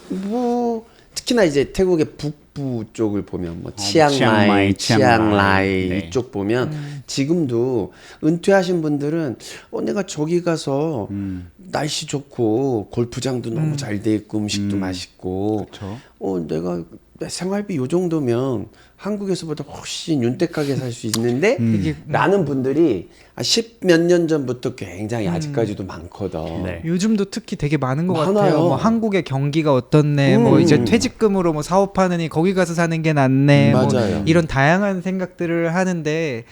뭐 특히나 이제 태국의 북부 쪽을 보면 뭐 치앙마이, 치앙라이 네. 이쪽 보면 지금도 은퇴하신 분들은 내가 저기 가서 날씨 좋고 골프장도 너무 잘 돼 있고 음식도 맛있고 그쵸. 내가 내 생활비 요 정도면 한국에서보다 훨씬 윤택하게 살 수 있는데 라는 분들이 10몇 년 전부터 굉장히 아직까지도 많거든. 네. 요즘도 특히 되게 많은 것 많아요. 같아요. 뭐 한국의 경기가 어떻네, 뭐 이제 퇴직금으로 뭐 사업하느니 거기 가서 사는 게 낫네, 뭐 맞아요. 이런 다양한 생각들을 하는데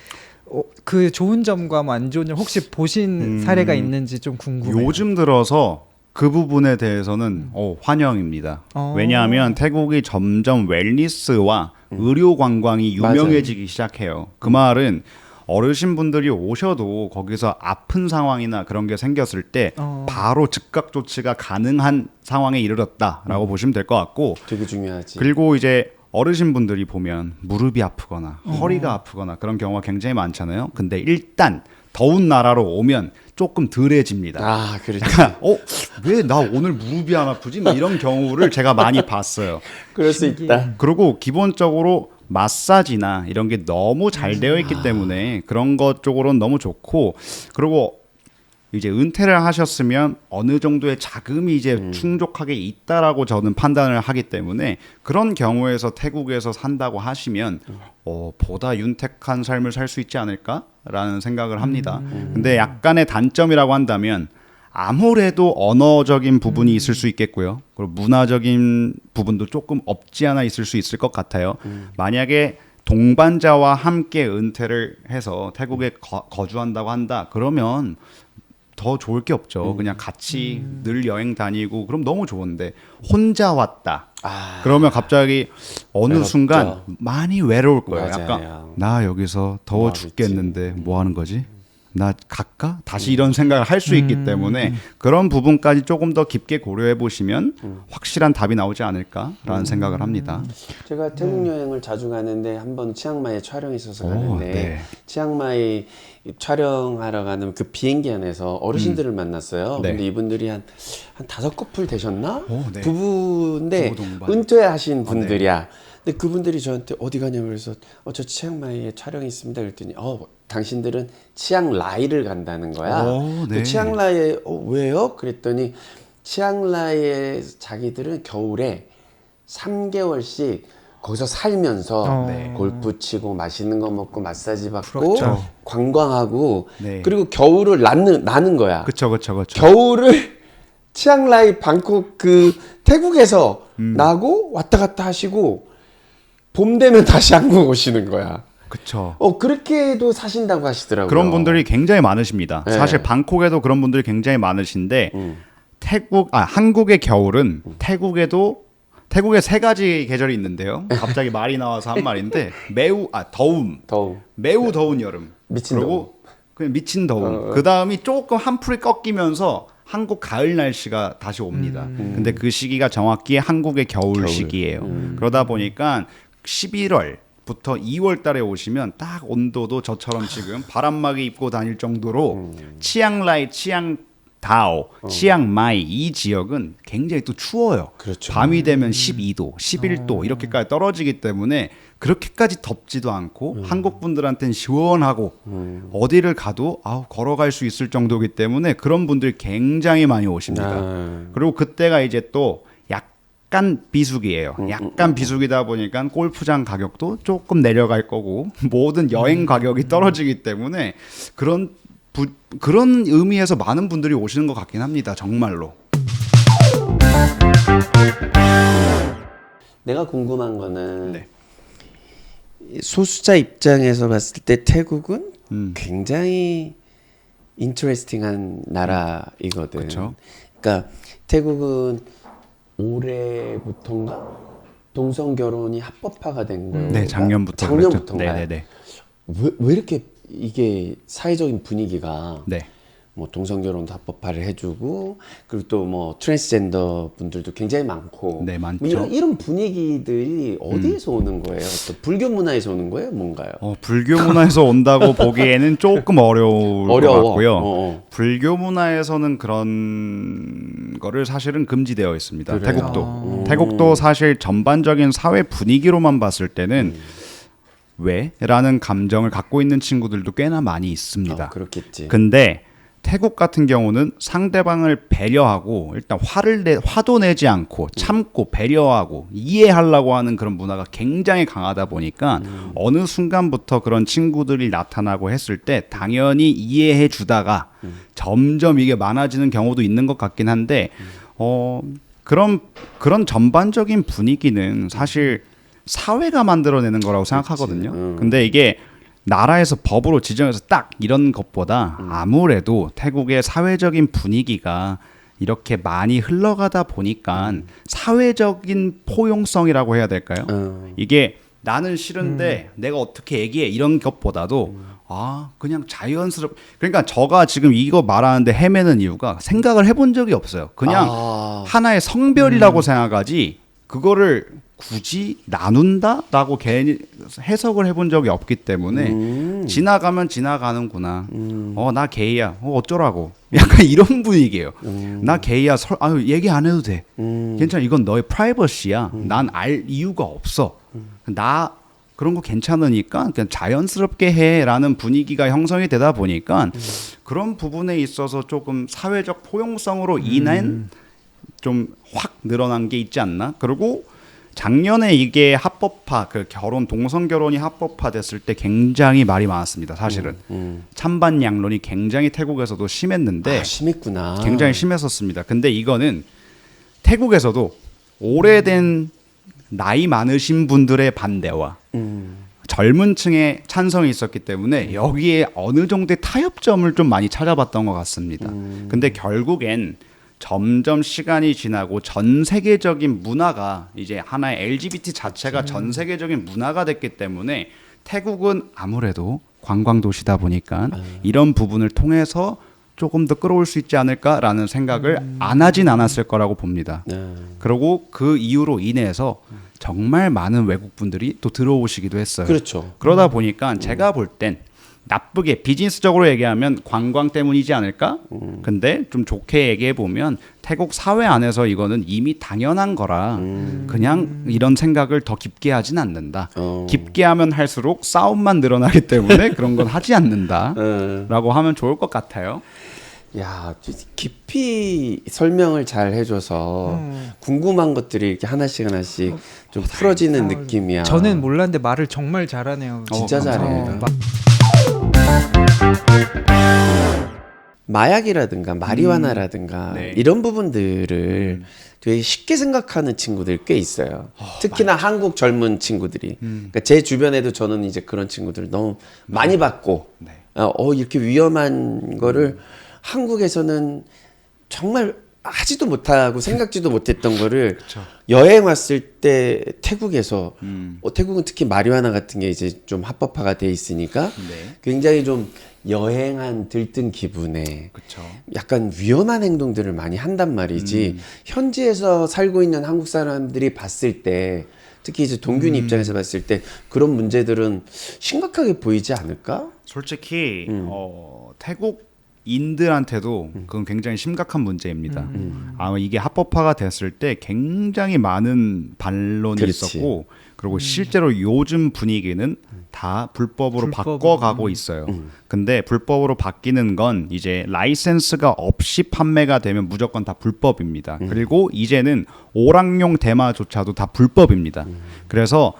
그 좋은 점과 뭐 안 좋은 점 혹시 보신 사례가 있는지 좀 궁금해요. 요즘 들어서 그 부분에 대해서는 환영입니다. 왜냐하면 태국이 점점 웰니스와 의료 관광이 유명해지기 시작해요. 그 말은 어르신분들이 오셔도 거기서 아픈 상황이나 그런 게 생겼을 때 바로 즉각 조치가 가능한 상황에 이르렀다라고 보시면 될 것 같고 되게 중요하지. 그리고 이제 어르신분들이 보면 무릎이 아프거나 허리가 아프거나 그런 경우가 굉장히 많잖아요. 근데 일단 더운 나라로 오면 조금 덜해집니다. 아, 그렇지. 왜 나 오늘 무릎이 안 아프지? 막 이런 경우를 제가 많이 봤어요. 그럴 수 있다. 그리고 기본적으로 마사지나 이런 게 너무 잘 되어 있기 때문에 그런 것 쪽으로는 너무 좋고 그리고 이제 은퇴를 하셨으면 어느 정도의 자금이 이제 충족하게 있다라고 저는 판단을 하기 때문에 그런 경우에서 태국에서 산다고 하시면 보다 윤택한 삶을 살 수 있지 않을까라는 생각을 합니다. 근데 약간의 단점이라고 한다면 아무래도 언어적인 부분이 있을 수 있겠고요. 그리고 문화적인 부분도 조금 없지 않아 있을 수 있을 것 같아요. 만약에 동반자와 함께 은퇴를 해서 태국에 거주한다고 한다. 그러면 더 좋을 게 없죠. 그냥 같이 늘 여행 다니고 그럼 너무 좋은데 혼자 왔다. 그러면 갑자기 어느 외롭죠. 순간 많이 외로울 거예요. 맞아요. 약간 나 여기서 더워 뭐하고 죽겠는데 뭐 하는 거지? 나 갈까? 다시 이런 생각을 할 수 있기 때문에 그런 부분까지 조금 더 깊게 고려해 보시면 확실한 답이 나오지 않을까라는 생각을 합니다. 제가 태국 여행을 자주 가는데 한번 치앙마이에 촬영이 있어서 가는데 네. 치앙마이 촬영하러 가는 그 비행기 안에서 어르신들을 만났어요. 네. 근데 이분들이 한 5커플 되셨나? 네. 부부인데 부부 동반. 은퇴하신 분들이야. 근데 그분들이 저한테 어디 가냐고 그래서 저 치앙마이에 촬영이 있습니다. 그랬더니 당신들은 치앙라이를 간다는 거야. 오, 네. 치앙라이에 왜요? 그랬더니 치앙라이에 자기들은 겨울에 3개월씩 거기서 살면서 네. 골프 치고 맛있는 거 먹고 마사지 받고 부럽죠. 관광하고 네. 그리고 겨울을 나는 거야. 그쵸. 겨울을 치앙라이, 방콕 그 태국에서 나고 왔다 갔다 하시고 봄 되면 다시 한국 오시는 거야. 그쵸. 그렇게도 사신다고 하시더라고요. 그런 분들이 굉장히 많으십니다. 네. 사실 방콕에도 그런 분들이 굉장히 많으신데 한국의 겨울은 태국에 세 가지 계절이 있는데요. 갑자기 말이 나와서 한 말인데 매우 매우 더운 여름. 미친 그리고 그냥 미친 더움. 그 다음이 조금 한풀이 꺾이면서 한국 가을 날씨가 다시 옵니다. 근데 그 시기가 정확히 한국의 겨울 시기예요. 그러다 보니까 11월부터 2월 달에 오시면 딱 온도도 저처럼 지금 바람막이 입고 다닐 정도로 치앙라이, 치앙다오, 치앙마이 이 지역은 굉장히 또 추워요. 그렇죠. 밤이 되면 12도, 11도 이렇게까지 떨어지기 때문에 그렇게까지 덥지도 않고 한국 분들한테는 시원하고 어디를 가도 걸어갈 수 있을 정도이기 때문에 그런 분들이 굉장히 많이 오십니다. 그리고 그때가 이제 또 약간 비수기예요. 약간 비수기다 보니까 골프장 가격도 조금 내려갈 거고 모든 여행 가격이 떨어지기 때문에 그런 의미에서 많은 분들이 오시는 것 같긴 합니다. 정말로. 내가 궁금한 거는 네. 소수자 입장에서 봤을 때 태국은 굉장히 인터레스팅한 나라이거든. 그쵸. 그러니까 태국은 올해부터인가 동성 결혼이 합법화가 된 거예요. 네, 작년부터. 작년부터인가요? 네네네. 왜 이렇게 이게 사회적인 분위기가 네. 뭐 동성 결혼도 합법화를 해주고 그리고 또 뭐 트랜스젠더 분들도 굉장히 많고 네, 많죠. 뭐 이런 분위기들이 어디에서 오는 거예요? 또 불교 문화에서 오는 거예요? 뭔가요? 불교 문화에서 온다고 보기에는 조금 어려울 것 같고요. 불교 문화에서는 그런 거를 사실은 금지되어 있습니다. 그래요? 태국도 사실 전반적인 사회 분위기로만 봤을 때는 왜? 라는 감정을 갖고 있는 친구들도 꽤나 많이 있습니다. 그렇겠지. 근데 태국 같은 경우는 상대방을 배려하고 일단 화도 내지 않고 참고 배려하고 이해하려고 하는 그런 문화가 굉장히 강하다 보니까 어느 순간부터 그런 친구들이 나타나고 했을 때 당연히 이해해 주다가 점점 이게 많아지는 경우도 있는 것 같긴 한데 그런 전반적인 분위기는 사실 사회가 만들어내는 거라고 생각하거든요. 근데 이게 나라에서 법으로 지정해서 딱 이런 것보다 아무래도 태국의 사회적인 분위기가 이렇게 많이 흘러가다 보니까 사회적인 포용성이라고 해야 될까요? 이게 나는 싫은데 내가 어떻게 얘기해 이런 것보다도 그냥 그러니까 저가 지금 이거 말하는데 헤매는 이유가 생각을 해본 적이 없어요. 그냥 하나의 성별이라고 생각하지 그거를 굳이 나눈다라고 괜히 해석을 해본 적이 없기 때문에 지나가면 지나가는구나. 나 게이야. 어쩌라고. 약간 이런 분위기예요. 나 게이야. 얘기 안 해도 돼. 괜찮아. 이건 너의 프라이버시야. 난 알 이유가 없어. 나 그런 거 괜찮으니까 그냥 자연스럽게 해라는 분위기가 형성이 되다 보니까 그런 부분에 있어서 조금 사회적 포용성으로 인한 좀 확 늘어난 게 있지 않나? 그리고 작년에 이게 합법화, 동성 결혼이 합법화됐을 때 굉장히 말이 많았습니다. 사실은 찬반 양론이 굉장히 태국에서도 심했는데, 심했구나. 굉장히 심했었습니다. 근데 이거는 태국에서도 오래된 나이 많으신 분들의 반대와 젊은 층의 찬성이 있었기 때문에 여기에 어느 정도의 타협점을 좀 많이 찾아봤던 것 같습니다. 근데 결국엔 점점 시간이 지나고 전 세계적인 문화가 이제 하나의 LGBT 자체가 전 세계적인 문화가 됐기 때문에 태국은 아무래도 관광 도시다 보니까 이런 부분을 통해서 조금 더 끌어올 수 있지 않을까라는 생각을 안 하진 않았을 거라고 봅니다. 그리고 그 이유로 인해서 정말 많은 외국 분들이 또 들어오시기도 했어요. 그렇죠. 그러다 보니까 제가 볼 땐 나쁘게 비즈니스적으로 얘기하면 관광 때문이지 않을까? 근데 좀 좋게 얘기해 보면 태국 사회 안에서 이거는 이미 당연한 거라 그냥 이런 생각을 더 깊게 하진 않는다. 깊게 하면 할수록 싸움만 늘어나기 때문에 그런 건 하지 않는다라고 하면 좋을 것 같아요. 야, 깊이 설명을 잘 해줘서 궁금한 것들이 이렇게 하나씩 좀 풀어지는 느낌이야. 저는 몰랐는데 말을 정말 잘하네요. 진짜 잘해. 막- 마약이라든가 마리화나라든가 네. 이런 부분들을 되게 쉽게 생각하는 친구들 꽤 있어요. 특히나 한국 젊은 친구들이. 그러니까 제 주변에도 저는 이제 그런 친구들 너무 많이 봤고, 네. 이렇게 위험한 거를 한국에서는 정말 하지도 못하고 생각지도 못했던 거를 여행 왔을 때 태국에서 태국은 특히 마리화나 같은 게 이제 좀 합법화가 돼 있으니까 네. 굉장히 좀 여행한 들뜬 기분에 그렇죠. 약간 위험한 행동들을 많이 한단 말이지. 현지에서 살고 있는 한국 사람들이 봤을 때 특히 이제 동균이 입장에서 봤을 때 그런 문제들은 심각하게 보이지 않을까? 솔직히 태국인들한테도 그건 굉장히 심각한 문제입니다. 아마 이게 합법화가 됐을 때 굉장히 많은 반론이 그렇지. 있었고 그리고 실제로 요즘 분위기는 다 불법으로 불법으로. 바꿔가고 있어요. 근데 불법으로 바뀌는 건 이제 라이센스가 없이 판매가 되면 무조건 다 불법입니다. 그리고 이제는 오락용 대마조차도 다 불법입니다. 그래서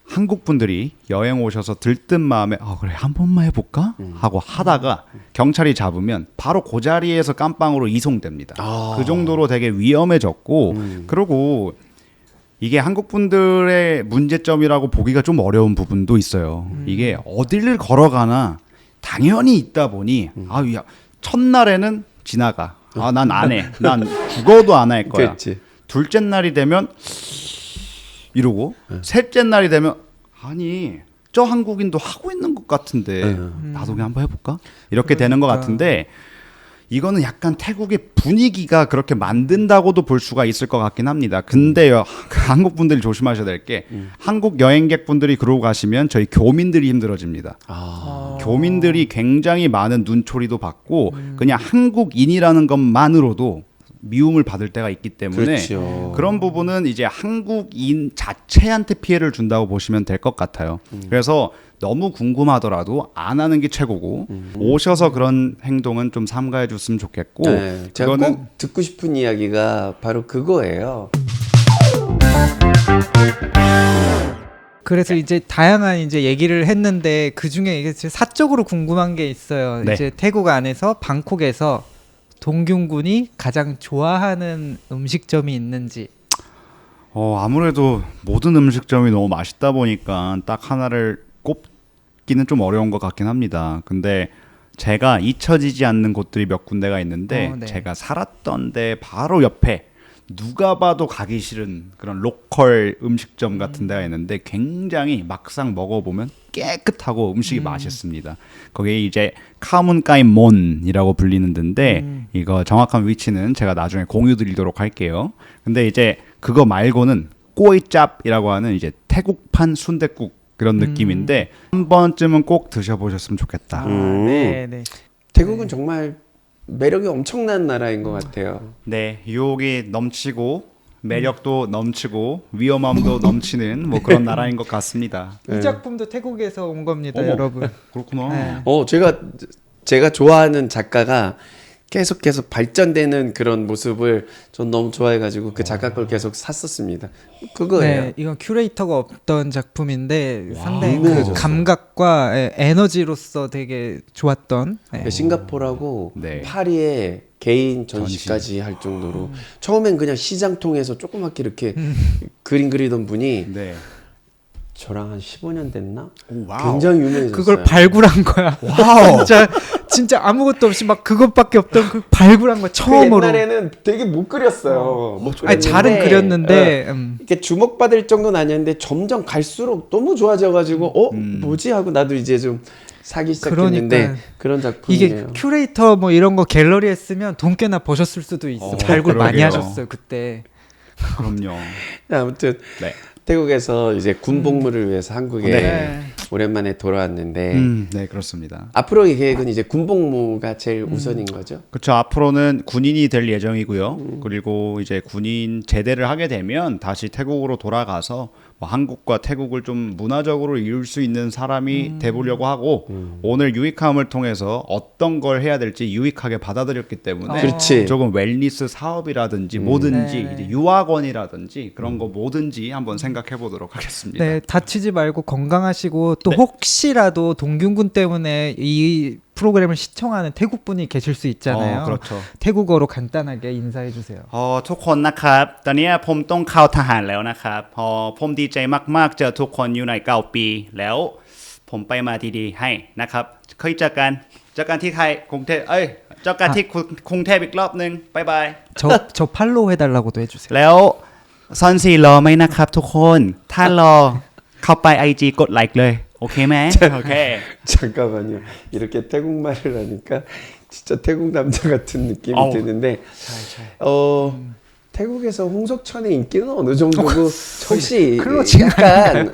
한국 분들이 여행 오셔서 들뜬 마음에 그래 한 번만 해볼까 하고 하다가 경찰이 잡으면 바로 그 자리에서 깜빵으로 이송됩니다. 그 정도로 되게 위험해졌고 그리고 이게 한국 분들의 문제점이라고 보기가 좀 어려운 부분도 있어요. 이게 어디를 걸어가나 당연히 있다 보니 야, 첫날에는 지나가. 난 안 해. 난 죽어도 안 할 거야. 그렇지. 둘째 날이 되면 이러고 셋째 날이 되면 아니 저 한국인도 하고 있는 것 같은데 나도 그냥 한번 해볼까? 이렇게 되는 것 같은데 이거는 약간 태국의 분위기가 그렇게 만든다고도 볼 수가 있을 것 같긴 합니다. 근데요 한국 분들이 조심하셔야 될 게 한국 여행객 분들이 그러고 가시면 저희 교민들이 힘들어집니다. 교민들이 굉장히 많은 눈초리도 받고 그냥 한국인이라는 것만으로도 미움을 받을 때가 있기 때문에 그렇죠. 그런 부분은 이제 한국인 자체한테 피해를 준다고 보시면 될 것 같아요. 그래서 너무 궁금하더라도 안 하는 게 최고고 오셔서 그런 행동은 좀 삼가해 줬으면 좋겠고 네, 제가 그거는 꼭 듣고 싶은 이야기가 바로 그거예요. 그래서 이제 다양한 이제 얘기를 했는데 그 중에 이게 사적으로 궁금한 게 있어요. 네. 이제 태국 안에서 방콕에서 동균 군이 가장 좋아하는 음식점이 있는지. 아무래도 모든 음식점이 너무 맛있다 보니까 딱 하나를 꼽기는 좀 어려운 것 같긴 합니다. 근데 제가 잊혀지지 않는 곳들이 몇 군데가 있는데 네. 제가 살았던 데 바로 옆에 누가 봐도 가기 싫은 그런 로컬 음식점 같은 데가 있는데 굉장히 막상 먹어보면 깨끗하고 음식이 맛있습니다. 거기에 이제 카문까이몬이라고 불리는 데인데 이거 정확한 위치는 제가 나중에 공유 드리도록 할게요. 근데 이제 그거 말고는 꼬이짭이라고 하는 이제 태국판 순댓국 그런 느낌인데 한 번쯤은 꼭 드셔보셨으면 좋겠다. 네, 네. 태국은 정말 매력이 엄청난 나라인 것 같아요. 네, 유혹이 넘치고 매력도 넘치고 위험함도 넘치는 뭐 그런 나라인 것 같습니다. 이 작품도 태국에서 온 겁니다, 어머. 여러분. 그렇구나. 네. 제가 좋아하는 작가가 계속 발전되는 그런 모습을 전 너무 좋아해가지고 그 작가 걸 계속 샀었습니다. 그거예요. 네, 이건 큐레이터가 없던 작품인데 상당히 그 유명해졌어요. 감각과 에너지로서 되게 좋았던. 네. 싱가포르하고 네. 파리에 개인 전시까지 할 정도로 처음엔 그냥 시장 통해서 조그맣게 이렇게 그림 그리던 분이 네. 저랑 한 15년 됐나? 오, 와우. 굉장히 유명해졌어요. 그걸 발굴한 거야. 와우. 진짜 아무것도 없이 막 그것밖에 없던 그 발굴한 거 그 처음으로. 옛날에는 되게 못 그렸어요. 못 아니 잘은 그렸는데 이렇게 주목받을 정도는 아니었는데 점점 갈수록 너무 좋아져가지고 뭐지 하고 나도 이제 좀 사기 시작했는데 그러니까. 그런 작품이에요. 이게 큐레이터 뭐 이런 거 갤러리에 쓰면 돈 꽤나 버셨을 수도 있어. 발굴 많이 그러게요. 하셨어요 그때. 그럼요. 아무튼 네. 태국에서 이제 군복무를 위해서 한국에 네. 오랜만에 돌아왔는데 네, 그렇습니다. 앞으로의 계획은 이제 군복무가 제일 우선인 거죠. 그렇죠. 앞으로는 군인이 될 예정이고요. 그리고 이제 군인 제대를 하게 되면 다시 태국으로 돌아가서 뭐 한국과 태국을 좀 문화적으로 이룰 수 있는 사람이 돼보려고 하고 오늘 유익함을 통해서 어떤 걸 해야 될지 유익하게 받아들였기 때문에 그렇지. 조금 웰니스 사업이라든지 뭐든지 네. 이제 유학원이라든지 그런 거 뭐든지 한번 생각해 보도록 하겠습니다. 네, 다치지 말고 건강하시고 또 네. 혹시라도 동균군 때문에 이 프로그램을 시청하는 태국 분이 계실 수 있잖아요. 그렇죠. 태국어로 간단하게 인사해 주세요. ทุกคนนะครับตอนเนี้ยผมต้องเข้าทหารแล้วนะครับผมดีใจมากๆเจอทุกคนอยู่ใน9 ปีแล้วผมไปมาดีๆให้นะครับเคยเจอกันที่ไทยกรุงเทพเจอกันที่กรุงเทพอีกรอบนึงบ๊ายบาย 저 팔로우 해달라고도 해주세요. แล้วซอนซีรอไหมนะครับทุกคนถ้ารอเข้าไป IG กดไลค์เลยโอเคไหมโอเค 잠깐만요. 이렇게 태국말을 하니까 진짜 태국 남자 같은 느낌이 어우. 드는데 태국에서 홍석천의 인기는 어느 정도고 혹시 클로징 약간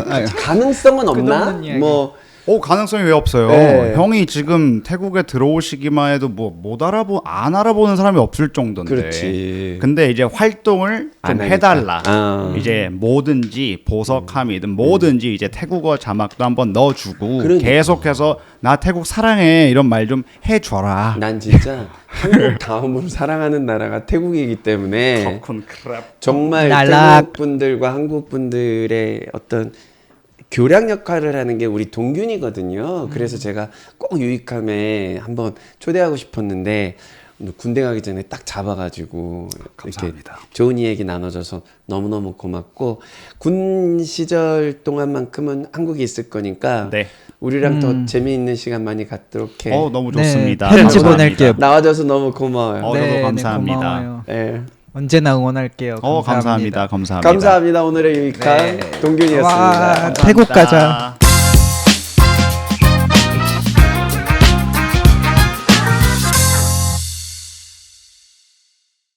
아니. 가능성은 없나? 끝없는 이야기. 뭐 가능성이 왜 없어요? 네. 형이 지금 태국에 들어오시기만 해도 안 알아보는 사람이 없을 정도인데. 그렇지. 근데 이제 활동을 안 좀 하니까. 해달라. 이제 뭐든지 보석함이든 뭐든지 이제 태국어 자막도 한번 넣어주고 그러니까. 계속해서 나 태국 사랑해 이런 말 좀 해줘라. 난 진짜 한국 다음으로 사랑하는 나라가 태국이기 때문에 정말 날락. 태국 분들과 한국 분들의 어떤 교량 역할을 하는 게 우리 동균이거든요. 그래서 제가 꼭 유익함에 한번 초대하고 싶었는데 군대 가기 전에 딱 잡아가지고 감사합니다. 이렇게 좋은 이야기 나눠줘서 너무너무 고맙고 군 시절 동안만큼은 한국에 있을 거니까 네. 우리랑 더 재미있는 시간 많이 갖도록 해. 너무 좋습니다. 네, 편지 감사합니다. 보낼게요. 나와줘서 너무 고마워요. 저도 감사합니다. 고마워요. 네. 언제나 응원할게요. 감사합니다. 감사합니다. 감사합니다. 오늘의 유익한 네. 동균이었습니다. 와, 태국 가자.